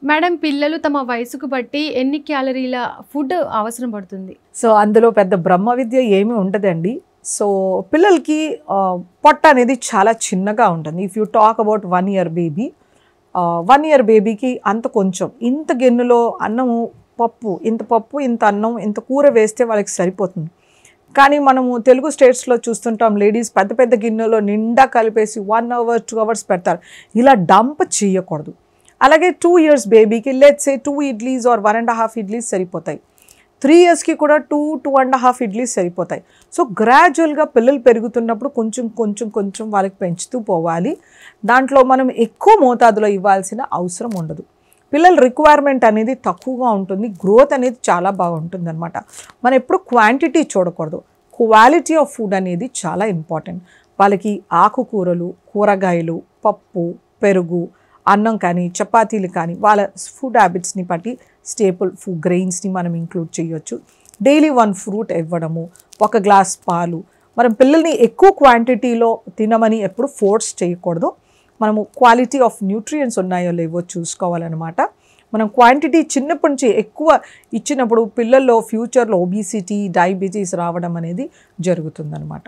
Madam పిల్లలు తమ వయసుకు బట్టి ఎన్ని క్యాలరీల ఫుడ్ అవసరం పడుతుంది? సో అందులో పెద్ద బ్రహ్మ విద్య ఏమీ ఉండదండి. సో పిల్లలకి పొట్ట అనేది చాలా చిన్నగా ఉంటుంది. If you talk about 1 year baby, 1 year బేబీకి అంత కొంచెం ఇంత గిన్నెలో అన్నము పప్పు ఇంత అన్నం ఇంత కూర వేస్తే వాళ్ళకి సరిపోతుంది. కానీ మనము తెలుగు స్టేట్స్లో చూస్తుంటాం లేడీస్ పెద్ద పెద్ద గిన్నెలో నిండా కలిపేసి 1 hour 2 hours పెడతారు. ఇలా డంప్ చేయకూడదు. అలాగే 2 years బేబీకి let's say 2 idlis or 1.5 idlis సరిపోతాయి. 3 yearsకి కూడా 2.5 ఇడ్లీస్ సరిపోతాయి. సో గ్రాడ్యువల్గా పిల్లలు పెరుగుతున్నప్పుడు కొంచెం వాళ్ళకి పెంచుతూ పోవాలి. దాంట్లో మనం ఎక్కువ మోతాదులో ఇవ్వాల్సిన అవసరం ఉండదు. పిల్లల రిక్వైర్మెంట్ అనేది తక్కువగా ఉంటుంది, గ్రోత్ అనేది చాలా బాగుంటుంది అనమాట. మనం ఎప్పుడు క్వాంటిటీ చూడకూడదు, క్వాలిటీ ఆఫ్ ఫుడ్ అనేది చాలా ఇంపార్టెంట్. వాళ్ళకి ఆకుకూరలు, కూరగాయలు, పప్పు, పెరుగు, అన్నం కానీ చపాతీలు కానీ వాళ్ళ ఫుడ్ హ్యాబిట్స్ని బట్టి స్టేపుల్ ఫుడ్ గ్రెయిన్స్ని మనం ఇంక్లూడ్ చేయొచ్చు. డైలీ 1 ఫ్రూట్ ఇవ్వడము, 1 గ్లాస్ పాలు. మనం పిల్లల్ని ఎక్కువ క్వాంటిటీలో తినమని ఎప్పుడు ఫోర్స్ చేయకూడదు. మనము క్వాలిటీ ఆఫ్ న్యూట్రియంట్స్ ఉన్నాయో లేవో చూసుకోవాలన్నమాట. మనం క్వాంటిటీ చిన్నప్పటి నుంచి ఎక్కువ ఇచ్చినప్పుడు పిల్లల్లో ఫ్యూచర్లో ఒబిసిటీ, డయాబెటీస్ రావడం అనేది జరుగుతుందన్నమాట.